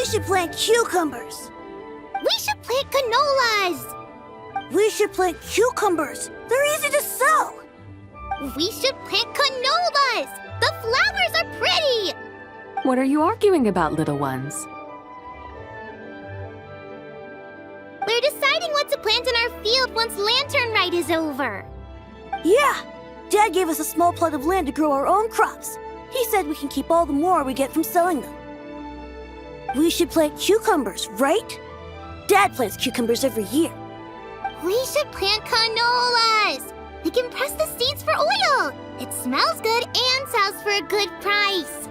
should plant cucumbers. We should plant canolas. We should plant cucumbers. They're easy to sow. We should plant canolas. The flowers are pretty. What are you arguing about, little ones? We're deciding what to plant in our field once Lanternlit is over. Yeah, Dad gave us a small plot of land to grow our own crops. He said we can keep all the more we get from selling them. We should plant cucumbers, right? Dad plants cucumbers every year. We should plant canolas. We can press the seeds for oil. It smells good and sells for a good price.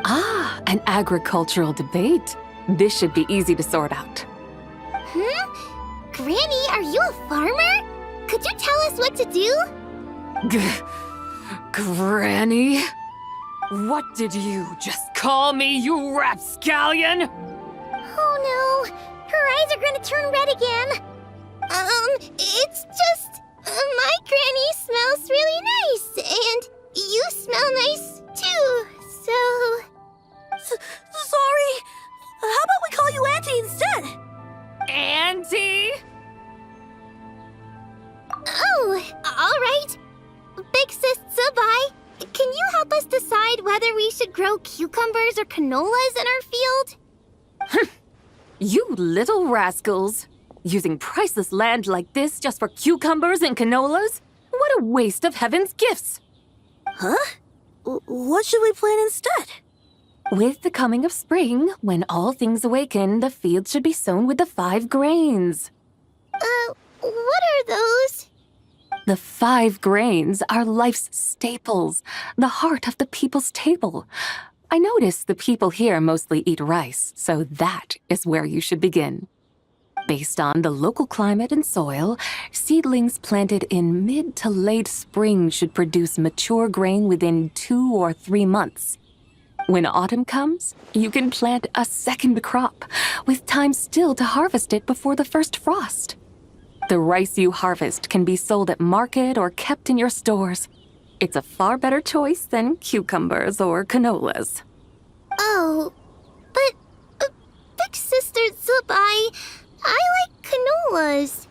Ah, an agricultural debate. This should be easy to sort out. Granny, are you a farmer? Could you tell us what to do? Granny? What did you just call me, you rapscallion? Oh no, her eyes are gonna turn red again. It's just, my granny smells really nice, and you smell nice too, so... Sorry. How about we call you Auntie instead? Auntie? Oh, all right. Big Sis Tsubai, can you help us decide whether we should grow cucumbers or canolas in our field? You little rascals. Using priceless land like this just for cucumbers and canolas? What a waste of heaven's gifts! Huh? What should we plant instead? With the coming of spring, when all things awaken, the fields should be sown with the 5 grains. What are those? The 5 grains are life's staples, the heart of the people's table. I notice the people here mostly eat rice, so that is where you should begin. Based on the local climate and soil, seedlings planted in mid to late spring should produce mature grain within 2 or 3 months. When autumn comes, you can plant a second crop, with time still to harvest it before the first frost. The rice you harvest can be sold at market or kept in your stores. It's a far better choice than cucumbers or canolas. Oh, but Big Sister Tsubai, I like canolas.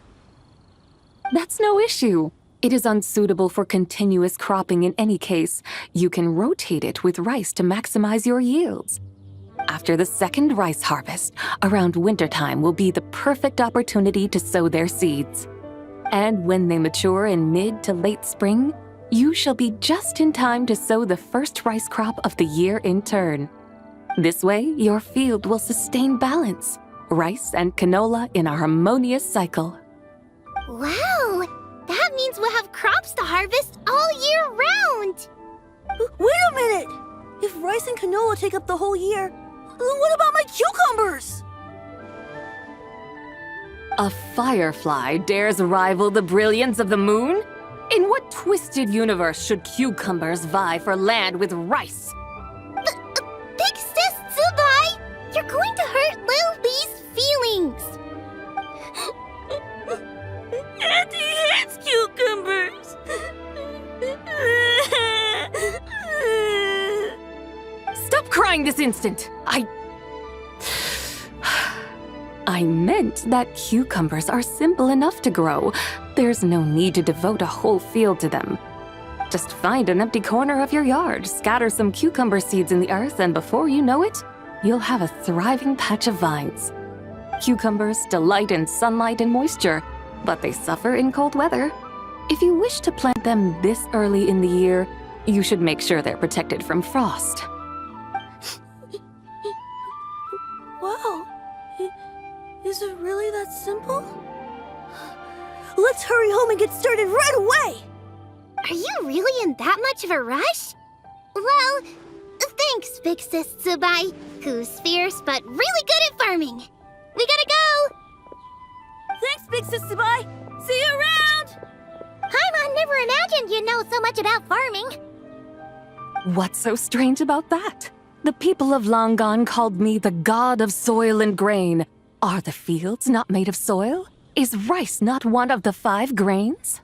That's no issue. It is unsuitable for continuous cropping in any case. You can rotate it with rice to maximize your yields. After the second rice harvest, around wintertime will be the perfect opportunity to sow their seeds. And when they mature in mid to late spring, you shall be just in time to sow the first rice crop of the year in turn. This way, your field will sustain balance, rice and canola in a harmonious cycle. Wow, that means we'll have crops to harvest all year round. Wait a minute! If rice and canola take up the whole year, what about my cucumbers? A firefly dares rival the brilliance of the moon? In what twisted universe should cucumbers vie for land with rice? Big Sis Tsubai, you're going to hurt Lil Lee's feelings. Auntie hates cucumbers. Stop crying this instant! I meant that cucumbers are simple enough to grow. There's no need to devote a whole field to them. Just find an empty corner of your yard, scatter some cucumber seeds in the earth, and before you know it, you'll have a thriving patch of vines. Cucumbers delight in sunlight and moisture, but they suffer in cold weather. If you wish to plant them this early in the year, you should make sure they're protected from frost. Wow. Is it really that simple? Let's hurry home and get started right away! Are you really in that much of a rush? Well, thanks, Big Sis Tsubai, who's fierce but really good at farming. We gotta go! Thanks, Big Sis Tsubai! See you around! Paimon never imagined you'd know so much about farming. What's so strange about that? The people of Langan called me the god of soil and grain. Are the fields not made of soil? Is rice not one of the 5 grains?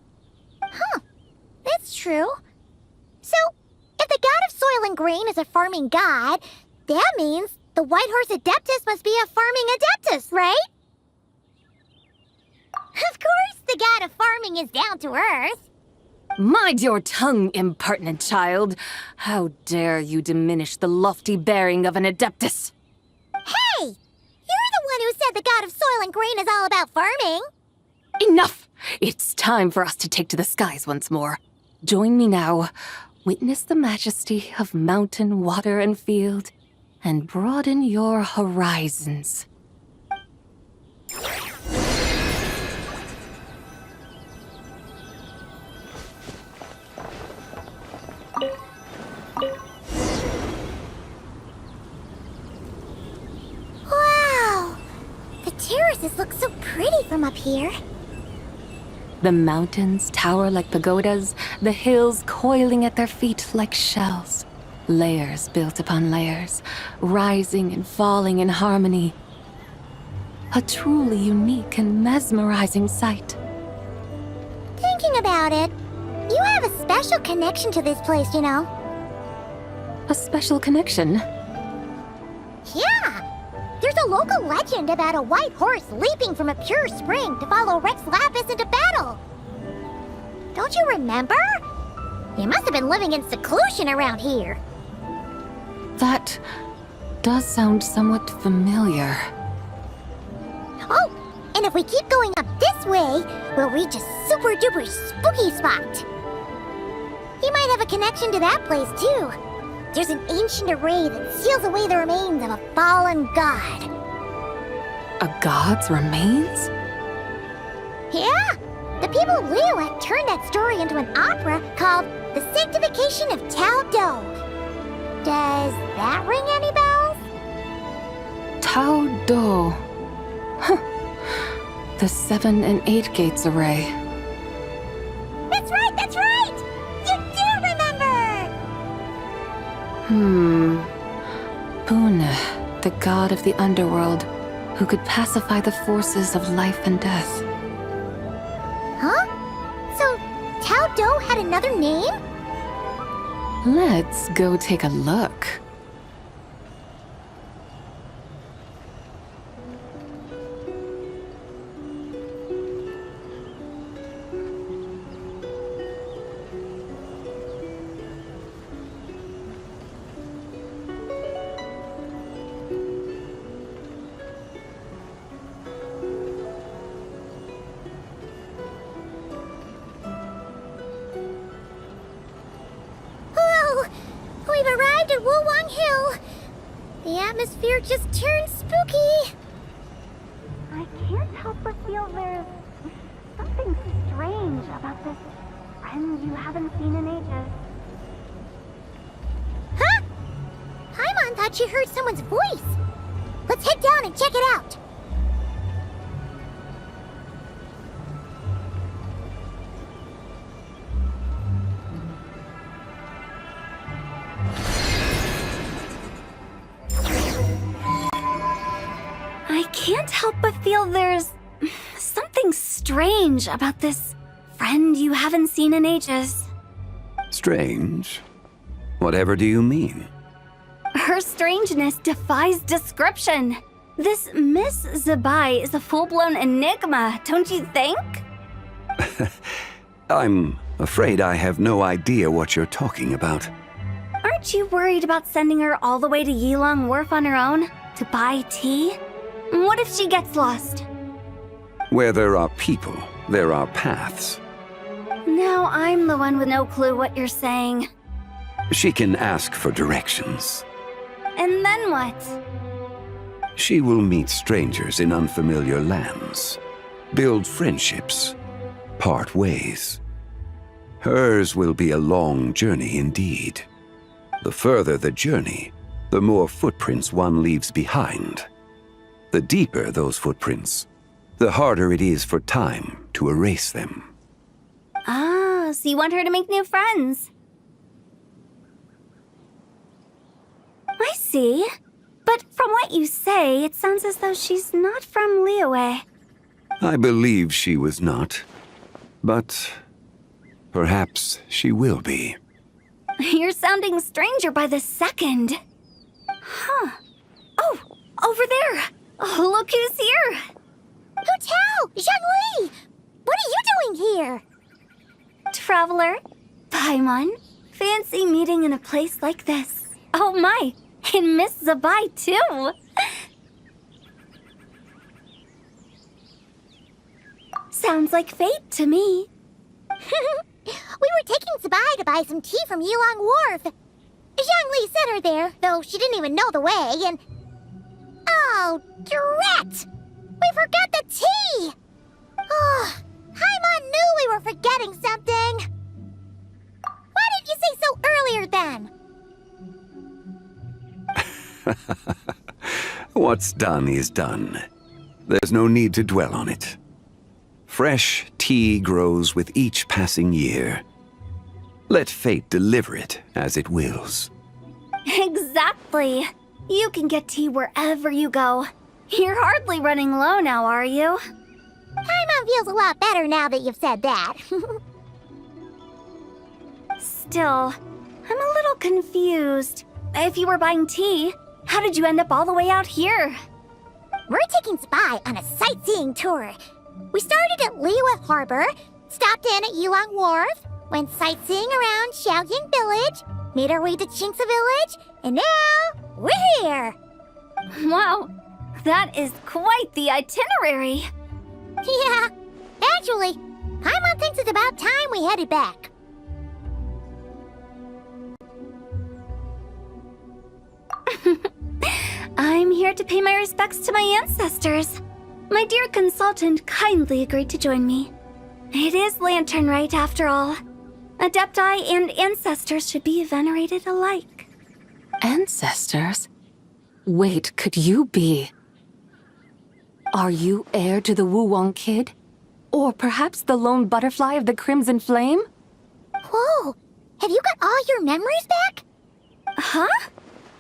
Huh, that's true. So, if the god of soil and grain is a farming god, that means the White Horse Adeptus must be a farming adeptus, right? Of course the god of farming is down to earth. Mind your tongue, impertinent child. How dare you diminish the lofty bearing of an adeptus? Hey! You're the one who said the god of soil and grain is all about farming. Enough! It's time for us to take to the skies once more. Join me now. Witness the majesty of mountain, water, and field, and broaden your horizons. Wow! The terraces look so pretty from up here. The mountains tower like pagodas, the hills coiling at their feet like shells. Layers built upon layers, rising and falling in harmony. A truly unique and mesmerizing sight. Thinking about it, you have a special connection to this place, you know. A special connection? Yeah! There's a local legend about a white horse leaping from a pure spring to follow Rex Lapis into battle. Don't you remember? You must have been living in seclusion around here. That does sound somewhat familiar. Oh, and if we keep going up this way, we'll reach a super duper spooky spot. You might have a connection to that place too. There's an ancient array that seals away the remains of a fallen god. A god's remains? Yeah, the people of Liyue turned that story into an opera called The Sanctification of Tao Do. Does that ring any bells? Tao Do. Huh. The 7 and 8 gates array. That's right, that's right! You do remember! Puna, the god of the underworld, who could pacify the forces of life and death. Huh? So, Tao Do had another name? Let's go take a look. We've arrived at Wulwang Hill. The atmosphere just turned spooky. I can't help but feel there's something strange about this friend you haven't seen in ages. Huh? Paimon thought she heard someone's voice. Let's head down and check it out. I can't help but feel there's something strange about this friend you haven't seen in ages. Strange? Whatever do you mean? Her strangeness defies description. This Miss Zabai is a full-blown enigma, don't you think? I'm afraid I have no idea what you're talking about. Aren't you worried about sending her all the way to Yilong Wharf on her own to buy tea? What if she gets lost? Where there are people, there are paths. Now I'm the one with no clue what you're saying. She can ask for directions. And then what? She will meet strangers in unfamiliar lands, build friendships, part ways. Hers will be a long journey indeed. The further the journey, the more footprints one leaves behind. The deeper those footprints, the harder it is for time to erase them. Ah, so you want her to make new friends. I see. But from what you say, it sounds as though she's not from Liyue. I believe she was not, but perhaps she will be. You're sounding stranger by the second. Huh. Oh, Look who's here! Hu Tao! Zhongli! What are you doing here? Traveler, Paimon, fancy meeting in a place like this. Oh my, and Miss Zabai too! Sounds like fate to me. We were taking Zabai to buy some tea from Yulong Wharf. Zhongli sent her there, though she didn't even know the way, and... Oh, drat! We forgot the tea! Oh, Paimon knew we were forgetting something. Why didn't you say so earlier then? What's done is done. There's no need to dwell on it. Fresh tea grows with each passing year. Let fate deliver it as it wills. Exactly. You can get tea wherever you go. You're hardly running low now, are you? Paimon feels a lot better now that you've said that. Still, I'm a little confused. If you were buying tea, how did you end up all the way out here? We're taking Spy on a sightseeing tour. We started at Liyue Harbor, stopped in at Yulong Wharf, went sightseeing around Xiaoying Village, made our way to Qingce Village, and now we're here. Wow, that is quite the itinerary. Yeah, actually, Paimon thinks it's about time we headed back. I'm here to pay my respects to my ancestors. My dear consultant kindly agreed to join me. It is Lanternlit after all. Adepti and ancestors should be venerated alike. Ancestors? Wait, could you be? Are you heir to the Wu-Wong kid? Or perhaps the lone butterfly of the Crimson Flame? Whoa, have you got all your memories back? Huh?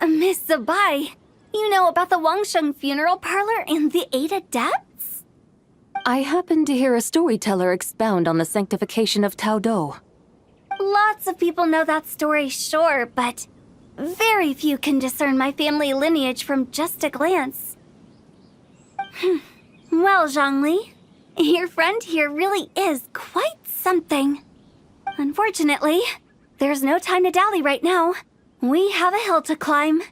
Miss Zabai, you know about the Wangsheng funeral parlor and the 8 adepts? I happened to hear a storyteller expound on the sanctification of Tao Do. Lots of people know that story, sure, but very few can discern my family lineage from just a glance. Well, Zhongli, your friend here really is quite something. Unfortunately, there's no time to dally right now. We have a hill to climb.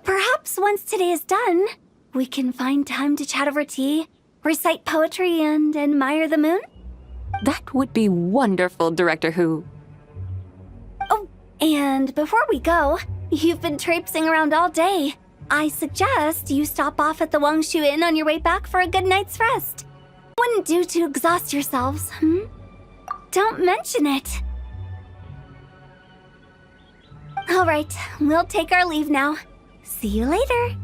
Perhaps once today is done, we can find time to chat over tea, recite poetry, and admire the moon? That would be wonderful, Director Hu. Oh, and before we go, you've been traipsing around all day. I suggest you stop off at the Wangshu Inn on your way back for a good night's rest. Wouldn't do to exhaust yourselves, Don't mention it. All right, we'll take our leave now. See you later.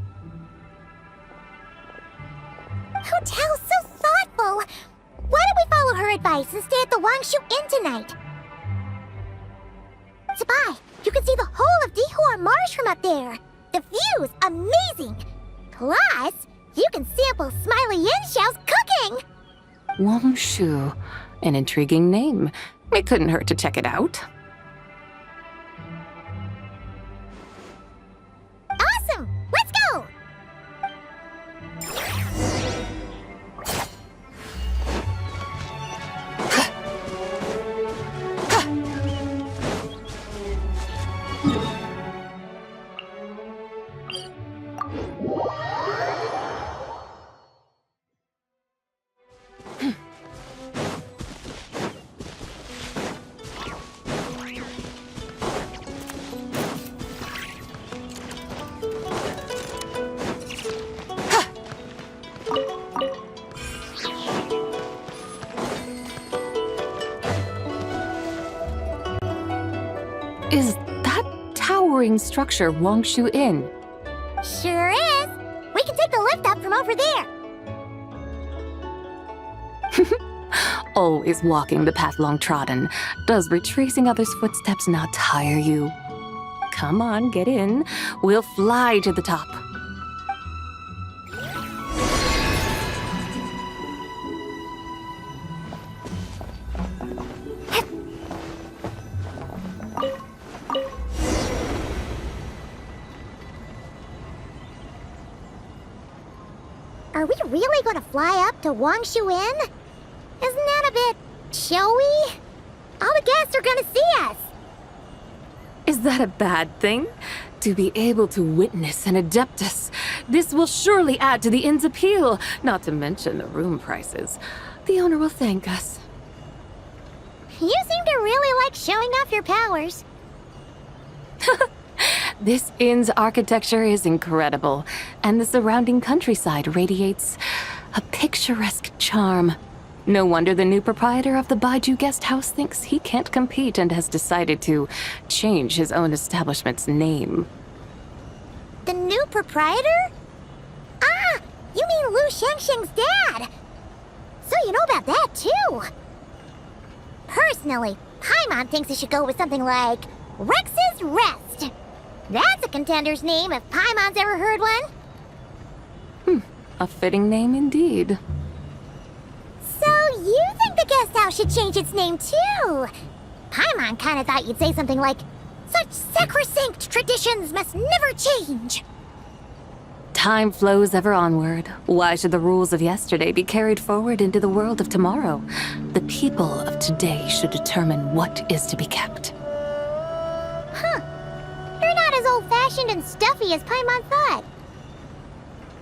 Hu Tao's so thoughtful. Why don't we follow her advice and stay at the Wangshu Inn tonight? Zabai, you can see the whole of Dihua Marsh from up there. The view's amazing. Plus, you can sample Smiley Yanxiao's cooking. Wangshu, an intriguing name. It couldn't hurt to check it out. Awesome! Let's go! Is that towering structure Wangshu Inn? Sure is. We can take the lift up from over there. Always walking the path long trodden. Does retracing others' footsteps not tire you? Come on, get in. We'll fly to the top. Are we really gonna fly up to Wangshu Inn? Isn't that a bit showy? All the guests are gonna see us. Is that a bad thing? To be able to witness an Adeptus. This will surely add to the inn's appeal, not to mention the room prices. The owner will thank us. You seem to really like showing off your powers. This inn's architecture is incredible, and the surrounding countryside radiates a picturesque charm. No wonder the new proprietor of the Baiju guest house thinks he can't compete and has decided to change his own establishment's name. The new proprietor? Ah, you mean Lu Shengsheng's dad. So you know about that too. Personally, Paimon thinks it should go with something like Rex's Rest. That's a contender's name if Paimon's ever heard one. A fitting name indeed. So you think the guest house should change its name too? Paimon kinda thought you'd say something like, such sacrosanct traditions must never change. Time flows ever onward. Why should the rules of yesterday be carried forward into the world of tomorrow? The people of today should determine what is to be kept. Huh. You're not as old-fashioned and stuffy as Paimon thought.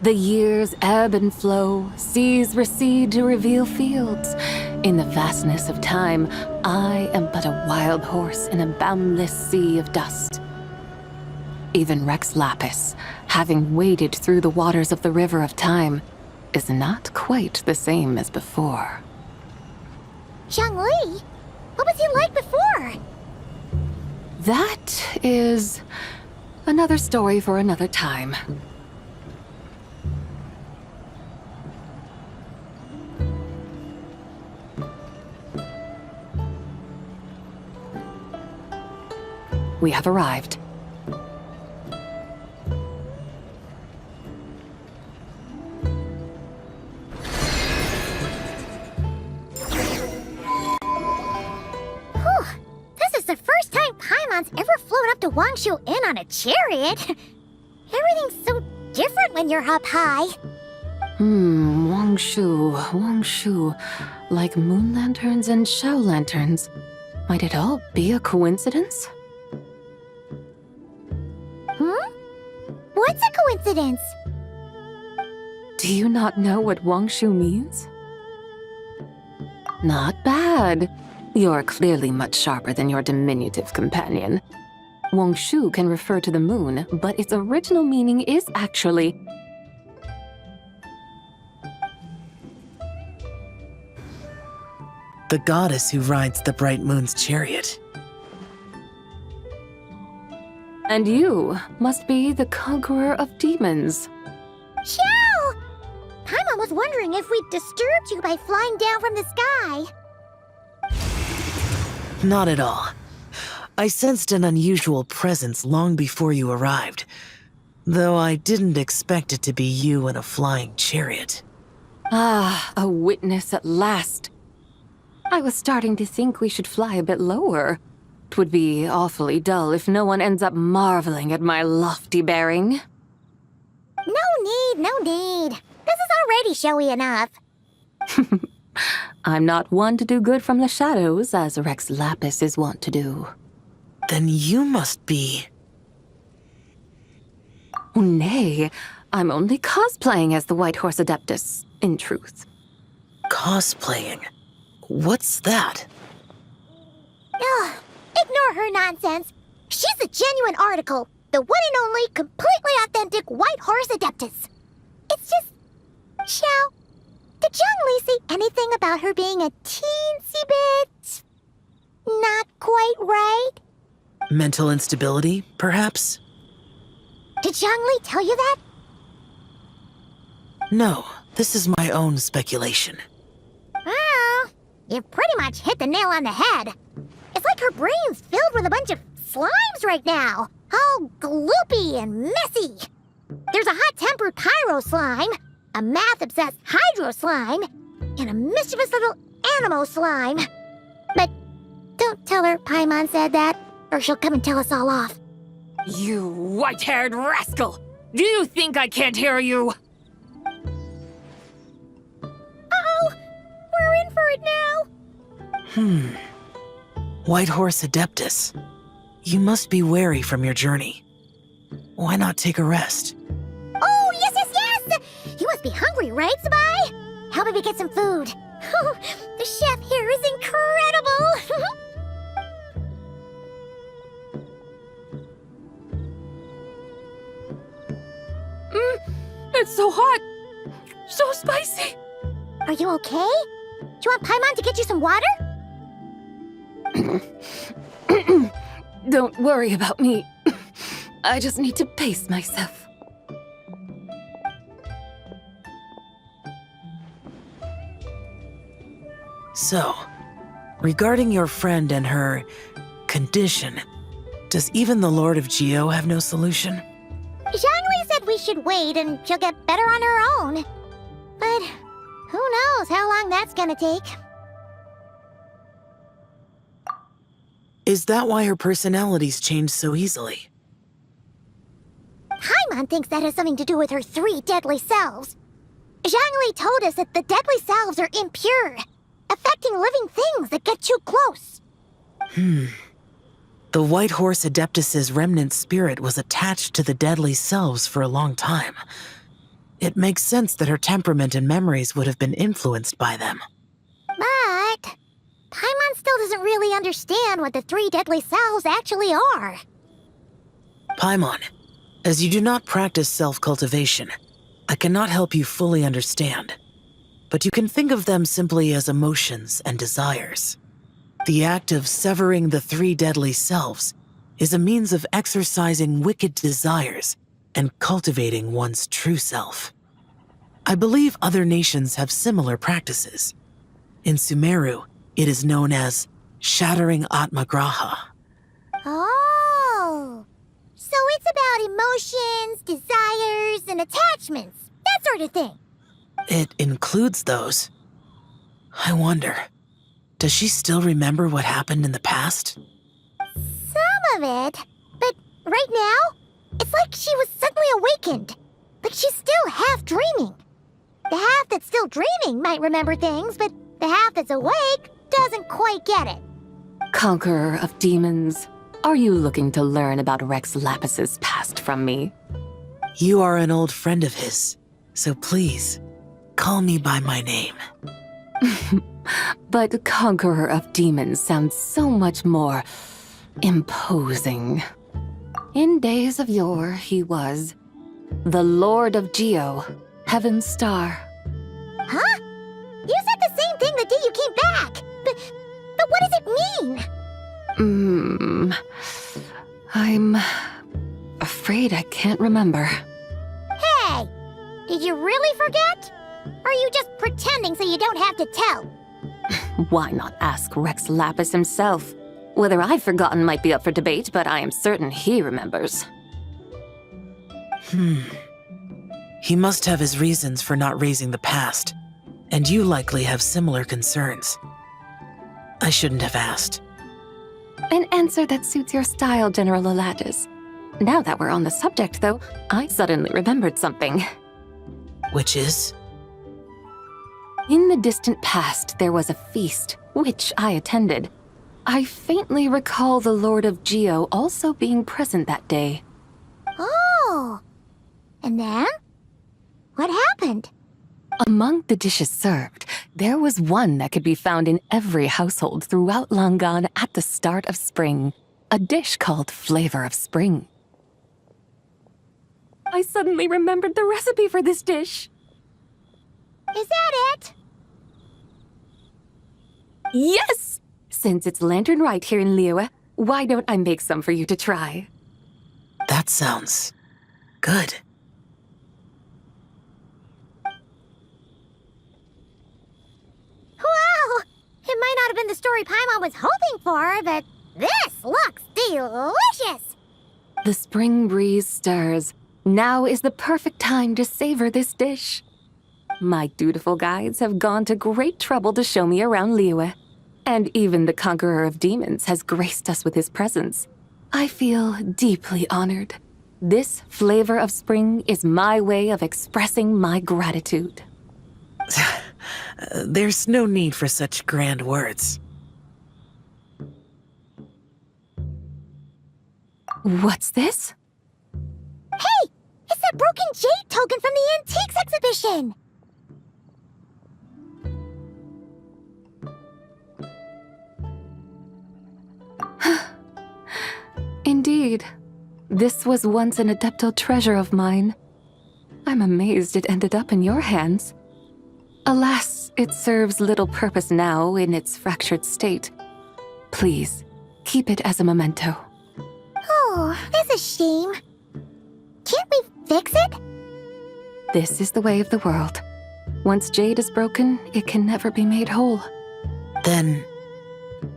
The years ebb and flow, seas recede to reveal fields. In the vastness of time, I am but a wild horse in a boundless sea of dust. Even Rex Lapis, having waded through the waters of the river of time, is not quite the same as before. Zhongli? What was he like before? That is another story for another time. We have arrived. This is the first time Paimon's ever flown up to Wangshu Inn on a chariot. Everything's so different when you're up high. Wangshu. Like moon lanterns and shell lanterns. Might it all be a coincidence? What's a coincidence? Do you not know what Wangshu means? Not bad. You're clearly much sharper than your diminutive companion. Wangshu can refer to the moon, but its original meaning is actually... the goddess who rides the bright moon's chariot. And you must be the conqueror of demons. Xiao! Paimon was wondering if we'd disturbed you by flying down from the sky. Not at all. I sensed an unusual presence long before you arrived, though I didn't expect it to be you in a flying chariot. Ah, a witness at last. I was starting to think we should fly a bit lower. 'Twould be awfully dull if no one ends up marveling at my lofty bearing. No need. This is already showy enough. I'm not one to do good from the shadows, as Rex Lapis is wont to do. Then you must be... Oh, nay, I'm only cosplaying as the White Horse Adeptus, in truth. cosplaying. What's that? Ugh, ignore her nonsense. She's a genuine article. The one and only, completely authentic White Horse Adeptus. It's just... Xiao, did Zhongli say anything about her being a teensy bit... not quite right? Mental instability, perhaps? Did Zhongli tell you that? No, this is my own speculation. Oh, you pretty much hit the nail on the head. It's like her brain's filled with a bunch of slimes right now. All gloopy and messy. There's a hot-tempered pyro slime, a math-obsessed hydro slime, and a mischievous little animo slime. But don't tell her Paimon said that, or she'll come and tell us all off. You white-haired rascal! Do you think I can't hear you? it now? White Horse Adeptus. You must be weary from your journey. Why not take a rest? Oh, yes, yes, yes! You must be hungry, right, Sabai? Help me get some food. Oh, the chef here is incredible! It's so hot! So spicy! Are you okay? Do you want Paimon to get you some water? Don't worry about me. I just need to pace myself. So, regarding your friend and her condition, does even the Lord of Geo have no solution? Zhangli said we should wait and she'll get better on her own. But who knows how long that's gonna take. Is that why her personalities change so easily? Paimon thinks that has something to do with her 3 deadly selves. Zhangli told us that the deadly selves are impure, affecting living things that get too close. The White Horse Adeptus's remnant spirit was attached to the deadly selves for a long time. It makes sense that her temperament and memories would have been influenced by them. But Paimon still doesn't really understand what the 3 deadly selves actually are. Paimon, as you do not practice self-cultivation, I cannot help you fully understand. But you can think of them simply as emotions and desires. The act of severing the 3 deadly selves is a means of exercising wicked desires and cultivating one's true self. I believe other nations have similar practices. In Sumeru, it is known as shattering Atmagraha. Oh, so it's about emotions, desires, and attachments, that sort of thing. It includes those. I wonder, does she still remember what happened in the past? Some of it, but right now, it's like she was suddenly awakened. Like she's still half dreaming. The half that's still dreaming might remember things, but the half that's awake doesn't quite get it. Conqueror of demons, are you looking to learn about Rex Lapis's past from me? You are an old friend of his, so please, call me by my name. But Conqueror of Demons sounds so much more imposing. In days of yore, he was the Lord of Geo, Heaven's Star. Huh? You said the same thing the day you came back. But what does it mean? I'm afraid I can't remember. Hey, did you really forget? Or are you just pretending so you don't have to tell? Why not ask Rex Lapis himself? Whether I've forgotten might be up for debate, but I am certain he remembers. He must have his reasons for not raising the past, and you likely have similar concerns. I shouldn't have asked. An answer that suits your style, General Elatis. Now that we're on the subject, though, I suddenly remembered something. Which is? In the distant past, there was a feast, which I attended. I faintly recall the Lord of Geo also being present that day. Oh. And then? What happened? Among the dishes served, there was one that could be found in every household throughout Langan at the start of spring. A dish called Flavor of Spring. I suddenly remembered the recipe for this dish. Is that it? Yes! Since it's Lanternlit here in Liyue, why don't I make some for you to try? That sounds good. Wow! It might not have been the story Paimon was hoping for, but this looks delicious! The spring breeze stirs. Now is the perfect time to savor this dish. My dutiful guides have gone to great trouble to show me around Liyue, and even the Conqueror of Demons has graced us with his presence. I feel deeply honored. This Flavor of Spring is my way of expressing my gratitude. There's no need for such grand words. What's this? Hey! It's that broken jade token from the antiques exhibition! Indeed. This was once an Adeptal treasure of mine. I'm amazed it ended up in your hands. Alas, it serves little purpose now in its fractured state. Please, keep it as a memento. Oh, that's a shame. Can't we fix it? This is the way of the world. Once jade is broken, it can never be made whole. Then,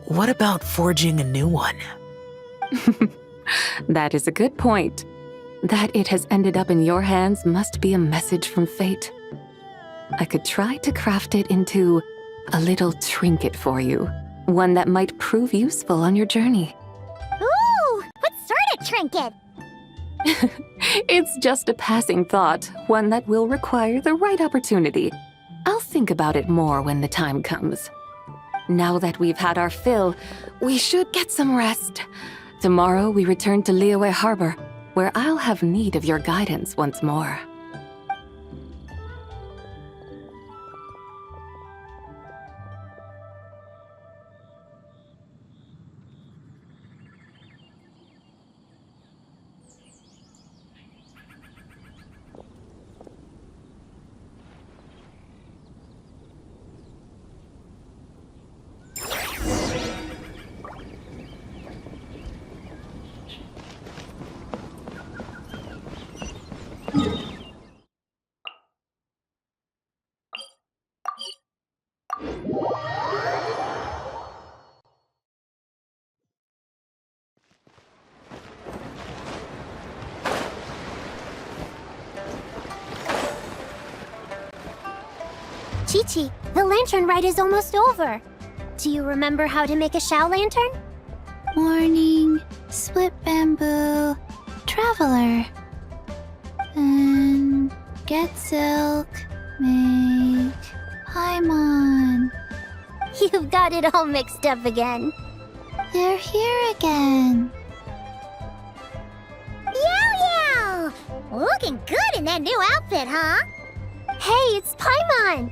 what about forging a new one? That is a good point. That it has ended up in your hands must be a message from fate. I could try to craft it into a little trinket for you. One that might prove useful on your journey. Ooh, what sort of trinket? It's just a passing thought, one that will require the right opportunity. I'll think about it more when the time comes. Now that we've had our fill, we should get some rest. Tomorrow we return to Liyue Harbor, where I'll have need of your guidance once more. Chi-Chi, the lantern ride is almost over. Do you remember how to make a Shao lantern? Morning, split bamboo, traveler. And get silk, make Paimon. You've got it all mixed up again. They're here again. Yow Yow! Looking good in that new outfit, huh? Hey, it's Paimon!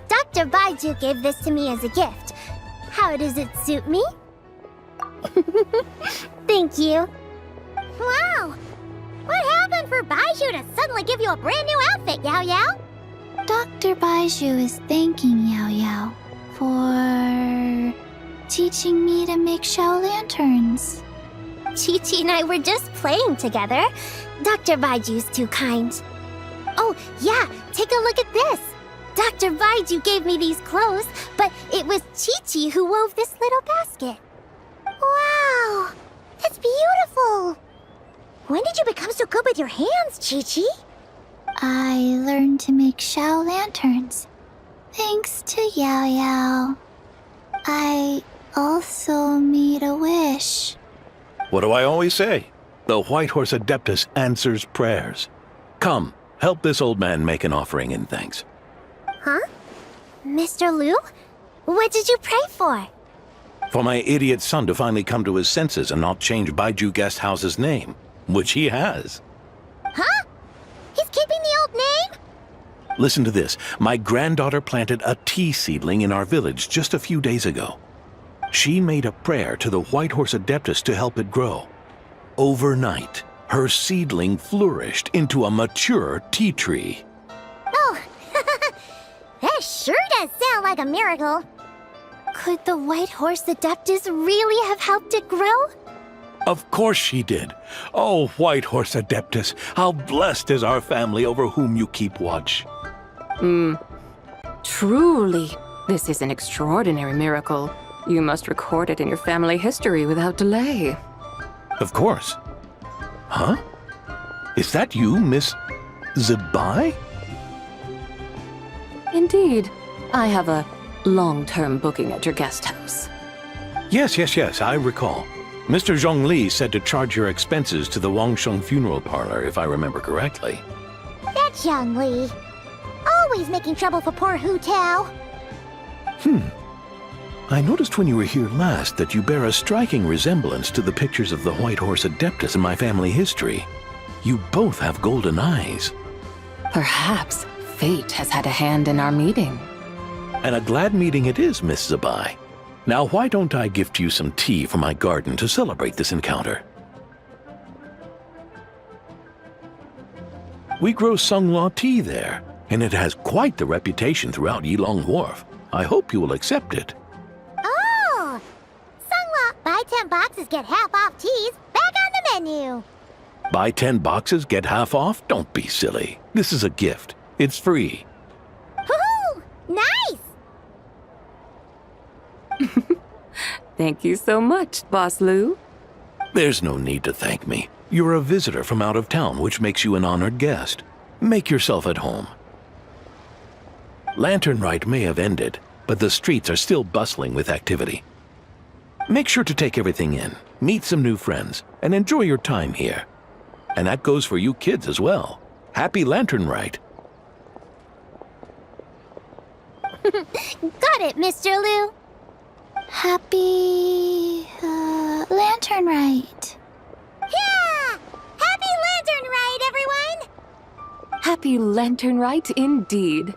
Dr. Baiju gave this to me as a gift. How does it suit me? Thank you. Wow! What happened for Baiju to suddenly give you a brand new outfit, Yao Yao? Dr. Baiju is thanking Yao Yao for teaching me to make Shao lanterns. Chi-Chi and I were just playing together. Dr. Baiju's too kind. Oh, yeah, take a look at this. Dr. Baiju gave me these clothes, but it was Chi-Chi who wove this little basket. Wow, that's beautiful. When did you become so good with your hands, Chi-Chi? I learned to make Shao lanterns, thanks to Yao Yao. I also made a wish. What do I always say? The White Horse Adeptus answers prayers. Come, help this old man make an offering in thanks. Huh? Mr. Liu? What did you pray for? For my idiot son to finally come to his senses and not change Baiju Guest House's name, which he has. Huh? He's keeping the old name? Listen to this. My granddaughter planted a tea seedling in our village just a few days ago. She made a prayer to the White Horse Adeptus to help it grow. Overnight, her seedling flourished into a mature tea tree. Oh, that sure does sound like a miracle. Could the White Horse Adeptus really have helped it grow? Of course she did. Oh, White Horse Adeptus, how blessed is our family over whom you keep watch. Truly, this is an extraordinary miracle. You must record it in your family history without delay. Of course. Huh? Is that you, Miss Zibai? Indeed. I have a long-term booking at your guest house. Yes, I recall. Mr. Zhongli said to charge your expenses to the Wangsheng funeral parlor, if I remember correctly. That's Young Li. Oh, always making trouble for poor Hu Tao. I noticed when you were here last that you bear a striking resemblance to the pictures of the White Horse Adeptus in my family history. You both have golden eyes. Perhaps fate has had a hand in our meeting. And a glad meeting it is, Miss Zabai. Now why don't I gift you some tea from my garden to celebrate this encounter? We grow Sunglaw tea there, and it has quite the reputation throughout Yilong Wharf. I hope you will accept it. Oh! Sunglaw, buy 10 boxes, get half off teas. Back on the menu. Buy 10 boxes, get half off? Don't be silly. This is a gift. It's free. Woohoo! Nice! Thank you so much, Boss Lou. There's no need to thank me. You're a visitor from out of town, which makes you an honored guest. Make yourself at home. Lanternlit may have ended, but the streets are still bustling with activity. Make sure to take everything in, meet some new friends, and enjoy your time here. And that goes for you kids as well. Happy Lanternlit. Got it, Mr. Liu. Happy... Lanternlit. Yeah! Happy Lanternlit, everyone! Happy Lanternlit indeed.